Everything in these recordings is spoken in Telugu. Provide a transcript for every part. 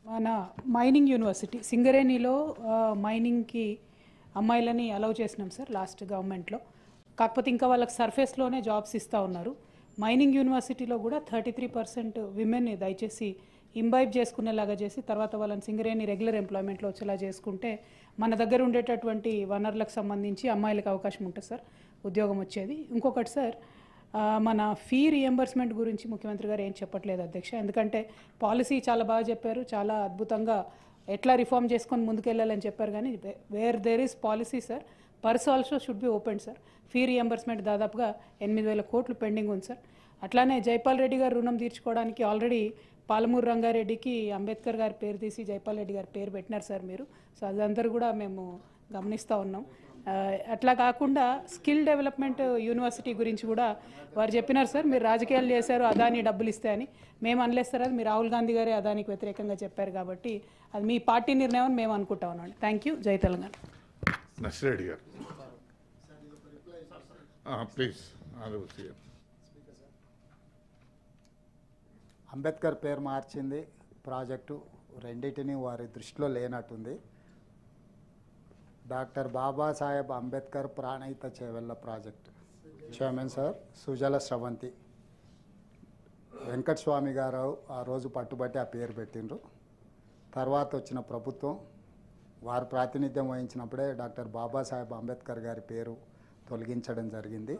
మన మైనింగ్ యూనివర్సిటీ సింగరేణిలో మైనింగ్కి అమ్మాయిలని అలౌ చేసినాం సార్ లాస్ట్ గవర్నమెంట్లో. కాకపోతే ఇంకా వాళ్ళకి సర్ఫేస్లోనే జాబ్స్ ఇస్తూ ఉన్నారు. మైనింగ్ యూనివర్సిటీలో కూడా 33% విమెన్ని దయచేసి ఇంబైబ్ చేసుకునేలాగా చేసి తర్వాత వాళ్ళని సింగరేణి రెగ్యులర్ ఎంప్లాయ్మెంట్లో వచ్చేలా చేసుకుంటే మన దగ్గర ఉండేటటువంటి వనరులకు సంబంధించి అమ్మాయిలకు అవకాశం ఉంటుంది సార్, ఉద్యోగం వచ్చేది. ఇంకొకటి సార్, మన ఫీ రియంబర్స్మెంట్ గురించి ముఖ్యమంత్రి గారు ఏం చెప్పట్లేదు అధ్యక్ష. ఎందుకంటే పాలసీ చాలా బాగా చెప్పారు, చాలా అద్భుతంగా ఎట్లా రిఫార్మ్ చేసుకొని ముందుకెళ్ళాలని చెప్పారు. కానీ where there is policy sir, purse also should be open sir. Fee reimbursement దాదాపుగా 8,000 కోట్లు పెండింగ్ ఉంది సార్. అట్లానే జైపాల్ రెడ్డి గారు రుణం తీర్చుకోవడానికి ఆల్రెడీ పాలమూరు రంగారెడ్డికి అంబేద్కర్ గారి పేరు తీసి జైపాల్ రెడ్డి గారి పేరు పెట్టినారు సార్ మీరు. సో అదంతా కూడా మేము గమనిస్తూ ఉన్నాం. అట్లా కాకుండా స్కిల్ డెవలప్మెంట్ యూనివర్సిటీ గురించి కూడా వారు చెప్పినారు సార్, మీరు రాజకీయాలు చేశారు అదాని డబ్బులు ఇస్తే అని. మేము అనలేదు సార్, అది మీ రాహుల్ గాంధీ గారే అదానికి వ్యతిరేకంగా చెప్పారు కాబట్టి అది మీ పార్టీ నిర్ణయం అని మేము అనుకుంటా ఉన్నాం. Thank you. జై తెలంగాణ. నర్సిరెడ్డి గారు ప్లీజ్. అంబేద్కర్ పేరు మార్చింది ప్రాజెక్టు రెండింటిని వారి దృష్టిలో లేనట్టుంది. Doctor Babasaheb Ambedkar Pranahita Chevella project chairman sir Sujala Sravanthi Venkataswamy garu ఆ రోజు పట్టుబట్టి ఆ పేరు పెట్టిండ్రు. తర్వాత వచ్చిన ప్రభుత్వం వారు ప్రాతినిధ్యం వహించినప్పుడే డాక్టర్ బాబాసాహెబ్ అంబేద్కర్ గారి పేరు తొలగించడం జరిగింది.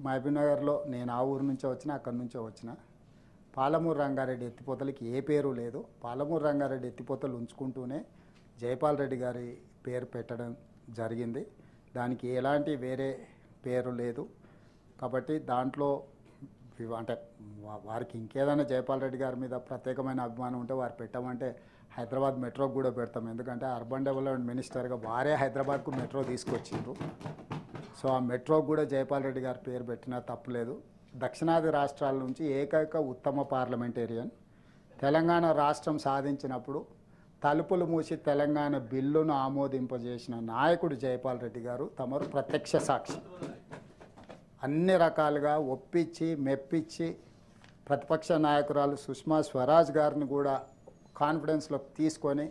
మహబూబ్నగర్లో నేను ఆ ఊరు నుంచే వచ్చిన, అక్కడి నుంచే వచ్చిన. పాలమూరు రంగారెడ్డి ఎత్తిపోతలకి ఏ పేరు లేదు. పాలమూరు రంగారెడ్డి ఎత్తిపోతలు ఉంచుకుంటూనే జైపాల్ రెడ్డి గారి పేరు పెట్టడం జరిగింది. దానికి ఎలాంటి వేరే పేరు లేదు. కాబట్టి దాంట్లో అంటే వారికి ఇంకేదైనా జైపాల్ రెడ్డి గారి మీద ప్రత్యేకమైన అభిమానం ఉంటే వారు పెట్టమంటే హైదరాబాద్ మెట్రోకి కూడా పెడతాం. ఎందుకంటే అర్బన్ డెవలప్మెంట్ మినిస్టర్గా వారే హైదరాబాద్కు మెట్రో తీసుకొచ్చిండ్రు. సో ఆ మెట్రోకి కూడా జైపాల్ రెడ్డి గారి పేరు పెట్టినా తప్పులేదు. దక్షిణాది రాష్ట్రాల నుంచి ఏకైక ఉత్తమ పార్లమెంటేరియన్. తెలంగాణ రాష్ట్రం సాధించినప్పుడు తలుపులు మూసి తెలంగాణ బిల్లును ఆమోదింపజేసిన నాయకుడు జైపాల్ రెడ్డి గారు. తమరు ప్రత్యక్ష సాక్షి. అన్ని రకాలుగా ఒప్పించి మెప్పించి ప్రతిపక్ష నాయకురాలు సుష్మా స్వరాజ్ గారిని కూడా కాన్ఫిడెన్స్లోకి తీసుకొని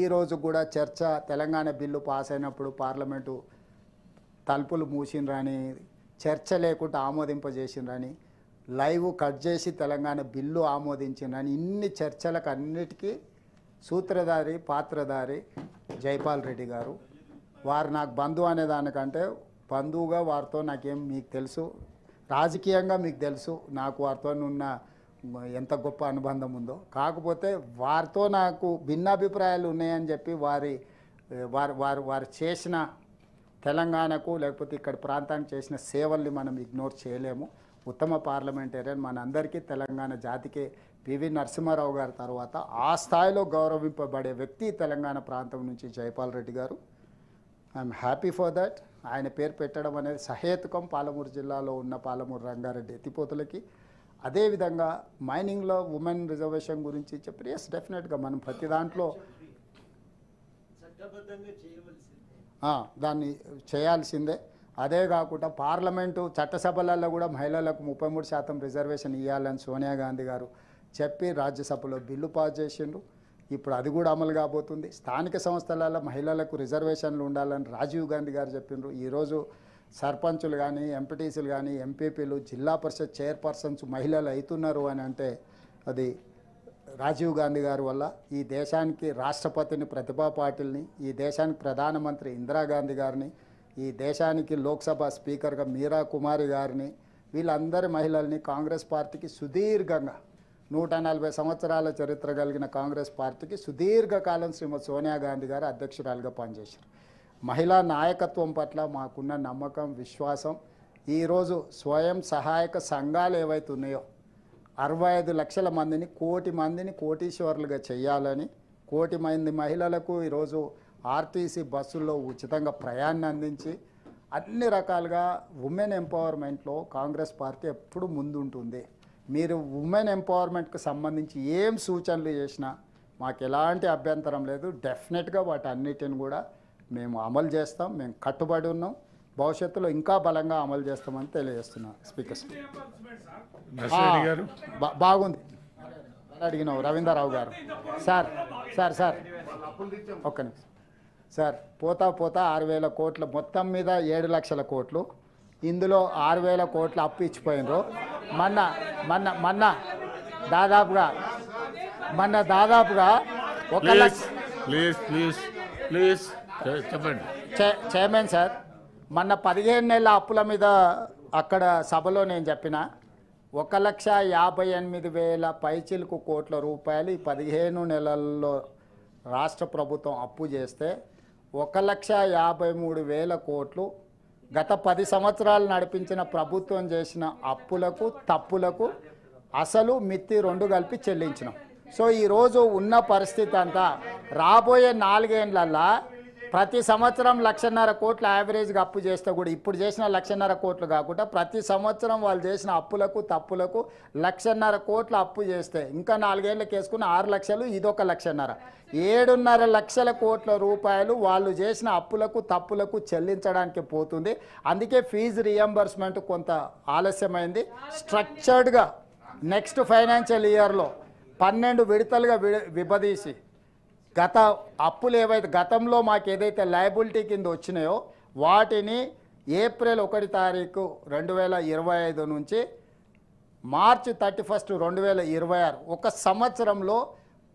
ఈరోజు కూడా చర్చ తెలంగాణ బిల్లు పాస్ అయినప్పుడు పార్లమెంటు తలుపులు మూసిండ్రని, చర్చ లేకుండా ఆమోదింపజేసిండ్రని, లైవ్ కట్ చేసి తెలంగాణ బిల్లు ఆమోదించిండ్రని, ఇన్ని చర్చలకు అన్నిటికీ సూత్రధారి పాత్రధారి జైపాల్ రెడ్డి గారు. వారు నాకు బంధువు అనే దానికంటే బంధువుగా వారితో నాకేం మీకు తెలుసు, రాజకీయంగా మీకు తెలుసు నాకు వారితో ఉన్న ఎంత గొప్ప అనుబంధం ఉందో. కాకపోతే వారితో నాకు భిన్నాభిప్రాయాలు ఉన్నాయని చెప్పి వారు చేసిన తెలంగాణకు లేకపోతే ఇక్కడ ప్రాంతానికి చేసిన సేవల్ని మనం ఇగ్నోర్ చేయలేము. ఉత్తమ పార్లమెంటేరియన్ మనందరికీ తెలంగాణ జాతికి పివి నరసింహారావు గారి తర్వాత ఆ స్థాయిలో గౌరవింపబడే వ్యక్తి తెలంగాణ ప్రాంతం నుంచి జైపాల్ రెడ్డి గారు. I'm happy for that. ఆయన పేరు పెట్టడం అనేది సహేతుకం పాలమూరు జిల్లాలో ఉన్న పాలమూరు రంగారెడ్డి ఎత్తిపోతులకి. అదేవిధంగా మైనింగ్లో ఉమెన్ రిజర్వేషన్ గురించి చెప్పి ఎస్ డెఫినెట్గా మనం ప్రతి దాంట్లో దాన్ని చేయాల్సిందే. అదే కాకుండా పార్లమెంటు చట్టసభలలో కూడా మహిళలకు 33% రిజర్వేషన్ ఇవ్వాలని సోనియా గాంధీ గారు చెప్పి రాజ్యసభలో బిల్లు పాస్ చేసిండ్రు. ఇప్పుడు అది కూడా అమలు కాబోతుంది. స్థానిక సంస్థలలో మహిళలకు రిజర్వేషన్లు ఉండాలని రాజీవ్ గాంధీ గారు చెప్పిండ్రు. ఈరోజు సర్పంచులు కానీ ఎంపీటీసీలు కానీ ఎంపీపీలు జిల్లా పరిషత్ చైర్పర్సన్స్ మహిళలు అవుతున్నారు అని అంటే అది రాజీవ్ గాంధీ గారి వల్ల. ఈ దేశానికి రాష్ట్రపతిని ప్రతిభా పాటిల్ని, ఈ దేశానికి ప్రధానమంత్రి ఇందిరాగాంధీ గారిని, ఈ దేశానికి లోక్సభ స్పీకర్గా మీరా కుమారి గారిని, వీళ్ళందరి మహిళల్ని కాంగ్రెస్ పార్టీకి సుదీర్ఘంగా 140 సంవత్సరాల చరిత్ర కలిగిన కాంగ్రెస్ పార్టీకి సుదీర్ఘకాలం శ్రీమతి సోనియా గాంధీ గారు అధ్యక్షురాలుగా పనిచేశారు. మహిళా నాయకత్వం పట్ల మాకున్న నమ్మకం, విశ్వాసం. ఈరోజు స్వయం సహాయక సంఘాలు ఏవైతే ఉన్నాయో 65 లక్షల మందిని, 1 కోటి మందిని కోటీశ్వరులుగా చేయాలని, 1 కోటి మంది మహిళలకు ఈరోజు ఆర్టీసీ బస్సుల్లో ఉచితంగా ప్రయాణం అందించి అన్ని రకాలుగా ఉమెన్ ఎంపవర్మెంట్లో కాంగ్రెస్ పార్టీ ఎప్పుడు ముందుంటుంది. మీరు ఉమెన్ ఎంపవర్మెంట్కి సంబంధించి ఏం సూచనలు చేసినా మాకు ఎలాంటి అభ్యంతరం లేదు. డెఫినెట్గా వాటి అన్నిటిని కూడా మేము అమలు చేస్తాం. మేము కట్టుబడి ఉన్నాం. భవిష్యత్తులో ఇంకా బలంగా అమలు చేస్తామని తెలియజేస్తున్నాను. స్పీకర్ గారు బాగుంది. అడిగినావు రవీంద్రరావు గారు. సార్ సార్ సార్ ఒక్క నిమిషం సార్. పోతా 6,000 కోట్ల మొత్తం మీద 7 లక్షల కోట్లు, ఇందులో 6,000 కోట్ల అప్పు ఇచ్చిపోయినరు. మొన్న దాదాపుగా 1 లక్ష. ప్లీజ్ చెప్పండి. చైర్మన్ సార్, మొన్న 15 నెలల అప్పుల మీద అక్కడ సభలో నేను చెప్పిన 1,58,000 పైచిలుకు కోట్ల రూపాయలు ఈ 15 నెలల్లో రాష్ట్ర ప్రభుత్వం అప్పు చేస్తే 1,53,000 కోట్లు గత 10 సంవత్సరాలు నడిపించిన ప్రభుత్వం చేసిన అప్పులకు తప్పులకు అసలు మిత్తి 2 కలిపి చెల్లించినాం. సో ఈరోజు ఉన్న పరిస్థితి అంతా రాబోయే 4 ఏళ్లల్లో ప్రతి సంవత్సరం 1,50,000 కోట్ల యావరేజ్గా అప్పు చేస్తే కూడా ఇప్పుడు చేసిన 1,50,000 కోట్లు కాకుండా ప్రతి సంవత్సరం వాళ్ళు చేసిన అప్పులకు తప్పులకు 1,50,000 కోట్ల అప్పు చేస్తే ఇంకా 4 ఏళ్ళకి వేసుకుని 6 లక్షలు, ఇదొక 1,50,000, 7.5 లక్షల కోట్ల రూపాయలు వాళ్ళు చేసిన అప్పులకు తప్పులకు చెల్లించడానికి పోతుంది. అందుకే ఫీజు రియంబర్స్మెంట్ కొంత ఆలస్యమైంది. స్ట్రక్చర్డ్గా నెక్స్ట్ ఫైనాన్షియల్ ఇయర్లో 12 విడతలుగా విభదీసి గత అప్పులు ఏవైతే గతంలో మాకు ఏదైతే లయబిలిటీ కింద వచ్చినాయో వాటిని ఏప్రిల్ 1 తారీఖు 2025 నుంచి మార్చి 31, 2026 ఒక సంవత్సరంలో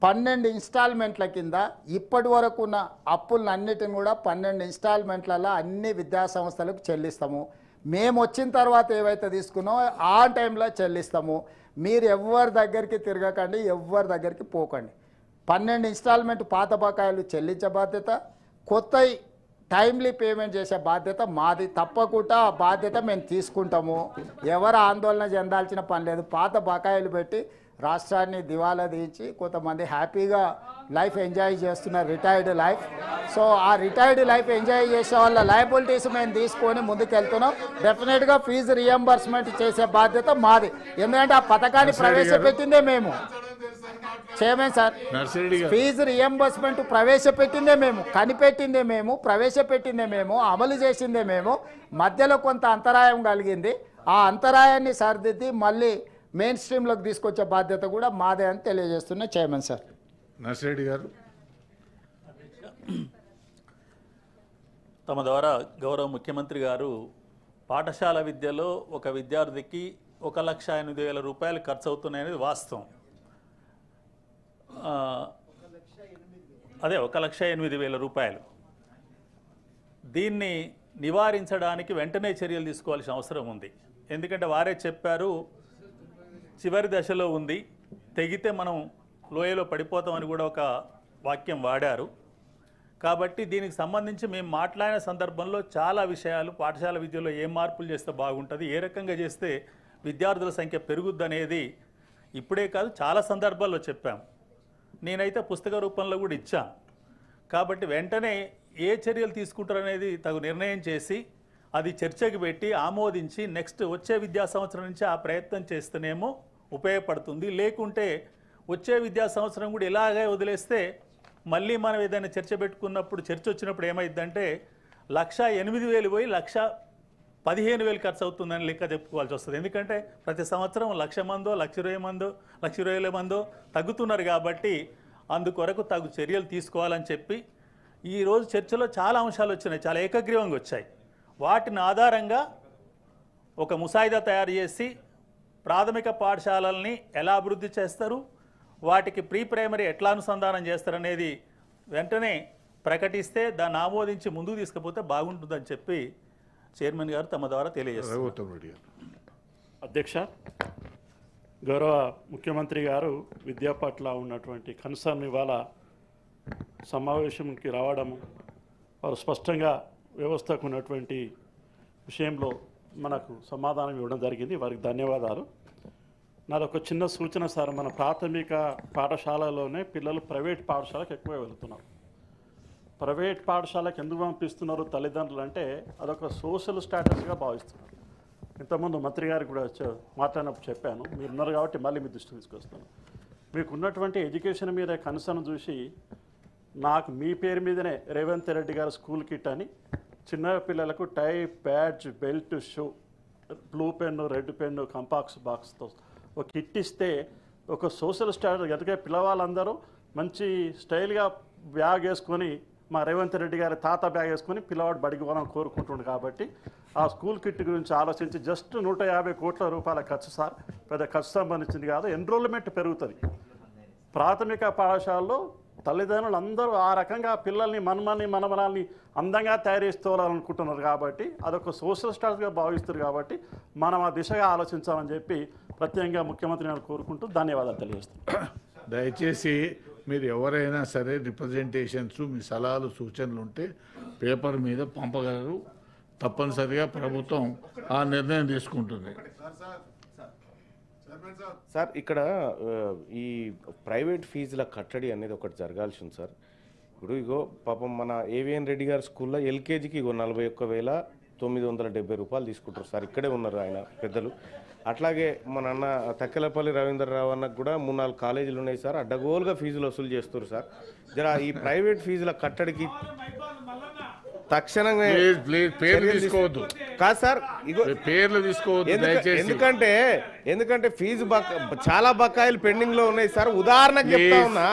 12 ఇన్స్టాల్మెంట్ల కింద ఇప్పటి వరకు ఉన్న అప్పులన్నిటిని కూడా 12 ఇన్స్టాల్మెంట్లలో అన్ని విద్యా సంస్థలకు చెల్లిస్తాము. మేము వచ్చిన తర్వాత ఏవైతే తీసుకున్నామో ఆ టైంలో చెల్లిస్తాము. మీరు ఎవరి దగ్గరికి తిరగకండి, ఎవరి దగ్గరికి పోకండి. 12 ఇన్స్టాల్మెంట్ పాత బకాయిలు చెల్లించే బాధ్యత, కొత్త టైమ్లీ పేమెంట్ చేసే బాధ్యత మాది. తప్పకుండా ఆ బాధ్యత మేము తీసుకుంటాము. ఎవరు ఆందోళన చెందాల్సిన పని లేదు. పాత బకాయిలు పెట్టి రాష్ట్రాన్ని దివాలా తీయించి కొంతమంది హ్యాపీగా లైఫ్ ఎంజాయ్ చేస్తున్నారు, రిటైర్డ్ లైఫ్. సో ఆ రిటైర్డ్ లైఫ్ ఎంజాయ్ చేసే వాళ్ళ లయబిలిటీస్ మేము తీసుకొని ముందుకెళ్తున్నాం. డెఫినెట్గా ఫీజు రియంబర్స్మెంట్ చేసే బాధ్యత మాది. ఎందుకంటే ఆ పథకాన్ని ప్రవేశపెట్టిందే మేము. చైర్మన్ సార్, ఫీజు రియంబర్స్మెంట్ ప్రవేశపెట్టిందే మేము, కనిపెట్టిందే మేము, ప్రవేశపెట్టిందే మేము, అమలు చేసిందే మేము. మధ్యలో కొంత అంతరాయం కలిగింది. ఆ అంతరాయాన్ని సరిదిద్ది మళ్ళీ మెయిన్ స్ట్రీమ్లోకి తీసుకొచ్చే బాధ్యత కూడా మాదే అని తెలియజేస్తున్నా చైర్మన్ సార్. నర్సిరెడ్డి గారు. తమ ద్వారా గౌరవ ముఖ్యమంత్రి గారు పాఠశాల విద్యలో ఒక విద్యార్థికి 1,08,000 రూపాయలు ఖర్చు అవుతున్నాయనేది వాస్తవం. అదే 1,08,000 రూపాయలు. దీన్ని నివారించడానికి వెంటనే చర్యలు తీసుకోవాల్సిన అవసరం ఉంది. ఎందుకంటే వారే చెప్పారు చివరి దశలో ఉంది, తెగితే మనం లోయలో పడిపోతామని కూడా ఒక వాక్యం వాడారు. కాబట్టి దీనికి సంబంధించి మేము మాట్లాడిన సందర్భంలో చాలా విషయాలు, పాఠశాల విద్యలో ఏ మార్పులు చేస్తే బాగుంటుంది, ఏ రకంగా చేస్తే విద్యార్థుల సంఖ్య పెరుగుద్దనేది ఇప్పుడే కాదు చాలా సందర్భాల్లో చెప్పాం. నేనైతే పుస్తక రూపంలో కూడా ఇచ్చాను. కాబట్టి వెంటనే ఏ చర్యలు తీసుకుంటారనేది తగు నిర్ణయం చేసి అది చర్చకు పెట్టి ఆమోదించి నెక్స్ట్ వచ్చే విద్యా సంవత్సరం నుంచి ఆ ప్రయత్నం చేస్తేనేమో ఉపయోగపడుతుంది. లేకుంటే వచ్చే విద్యా సంవత్సరం కూడా ఇలాగే వదిలేస్తే మళ్ళీ మనం ఏదైనా చర్చ పెట్టుకున్నప్పుడు చర్చ వచ్చినప్పుడు ఏమైందంటే 1,08,000 పోయి 1,15,000 ఖర్చు అవుతుందని లెక్క చెప్పుకోవాల్సి వస్తుంది. ఎందుకంటే ప్రతి సంవత్సరం 1,00,000 మందో 1,20,000 మందో 1,20,000 మందో తగ్గుతున్నారు. కాబట్టి అందుకొరకు తగు చర్యలు తీసుకోవాలని చెప్పి ఈరోజు చర్చలో చాలా అంశాలు వచ్చినాయి, చాలా ఏకగ్రీవంగా వచ్చాయి. వాటిని ఆధారంగా ఒక ముసాయిదా తయారు చేసి ప్రాథమిక పాఠశాలల్ని ఎలా అభివృద్ధి చేస్తారు, వాటికి ప్రీ ప్రైమరీ ఎట్లా అనుసంధానం చేస్తారనేది వెంటనే ప్రకటిస్తే దాన్ని ఆమోదించి ముందుకు తీసుకుపోతే బాగుంటుందని చెప్పి చైర్మన్ గారు తమ ద్వారా తెలియజేస్తారు. అధ్యక్ష, గౌరవ ముఖ్యమంత్రి గారు విద్యా పట్ల ఉన్నటువంటి కన్సర్న్ ఇవాళ సమావేశంకి రావడము, వారు స్పష్టంగా వ్యవస్థకు ఉన్నటువంటి విషయంలో మనకు సమాధానం ఇవ్వడం జరిగింది. వారికి ధన్యవాదాలు. నాదొక చిన్న సూచన సార్, మన ప్రాథమిక పాఠశాలలోనే పిల్లలు ప్రైవేట్ పాఠశాలకు ఎక్కువ వెళుతున్నారు. ప్రైవేట్ పాఠశాలకు ఎందుకు పంపిస్తున్నారు తల్లిదండ్రులు అంటే అదొక సోషల్ స్టాటస్గా భావిస్తున్నారు. ఇంతకుముందు మంత్రి గారికి కూడా మాట్లాడినప్పుడు చెప్పాను, మీరు ఉన్నారు కాబట్టి మళ్ళీ మీ దృష్టికి తీసుకొస్తాను. మీకు ఉన్నటువంటి ఎడ్యుకేషన్ మీద కన్సర్న్ చూసి నాకు మీ పేరు మీదనే రేవంత్ రెడ్డి గారు స్కూల్ కిట్ అని చిన్న పిల్లలకు tie, badge, belt, shoe, blue pen, red pen, compass బాక్స్తో ఒక కిట్ ఇస్తే ఒక సోషల్ స్టాటస్, ఎందుకంటే పిల్లవాళ్ళందరూ మంచి స్టైల్గా బ్యాగ్ వేసుకొని మా రేవంత్ రెడ్డి గారి తాత బ్యాగ్ వేసుకొని పిల్లవాడు బడికి పోవాలని కోరుకుంటుండు. కాబట్టి ఆ స్కూల్ కిట్ గురించి ఆలోచించి జస్ట్ 150 కోట్ల రూపాయల ఖర్చు సార్, పెద్ద ఖర్చు సంబంధించింది కాదు. ఎన్రోల్మెంట్ పెరుగుతుంది. ప్రాథమిక పాఠశాలలో తల్లిదండ్రులు అందరూ ఆ రకంగా పిల్లల్ని మనమరాల్ని అందంగా తయారు చేసుకోవాలనుకుంటున్నారు. కాబట్టి అదొక సోషల్ స్టాటస్గా భావిస్తారు. కాబట్టి మనం ఆ దిశగా ఆలోచించాలని చెప్పి ప్రత్యేకంగా ముఖ్యమంత్రి గారిని కోరుకుంటూ ధన్యవాదాలు తెలియజేస్తున్నాను. దయచేసి మీరు ఎవరైనా సరే రిప్రజెంటేషన్స్, మీ సలహాలు, సూచనలు ఉంటే పేపర్ మీద పంపగలరు. తప్పనిసరిగా ప్రభుత్వం ఆ నిర్ణయం తీసుకుంటుంది. సార్ ఇక్కడ ఈ ప్రైవేట్ ఫీజుల కట్టడి అనేది ఒకటి జరగాల్సి ఉంది సార్. ఇప్పుడు ఇగో పాపం మన ఏవిఎన్ రెడ్డి గారి స్కూల్లో ఎల్కేజీకి ఇగో 41,970 రూపాయలు తీసుకుంటారు సార్. ఇక్కడే ఉన్నారు ఆయన పెద్దలు. అట్లాగే మన అన్న తక్కెలపల్లి రవీంద్రరావు అన్నకు కూడా 3-4 కాలేజీలు ఉన్నాయి సార్. అడ్డగోలుగా ఫీజులు వసూలు చేస్తారు సార్. జర ఈ ప్రైవేట్ ఫీజుల కట్టడికి తక్షణంగా పేర్లు తీసుకోవద్దు కాదు సార్, ఇగో పేర్లు తీసుకోవద్దు దయచేసి. ఎందుకంటే ఫీజు చాలా బకాయిలు పెండింగ్ లో ఉన్నాయి సార్. ఉదాహరణకు చెప్తా ఉన్నా,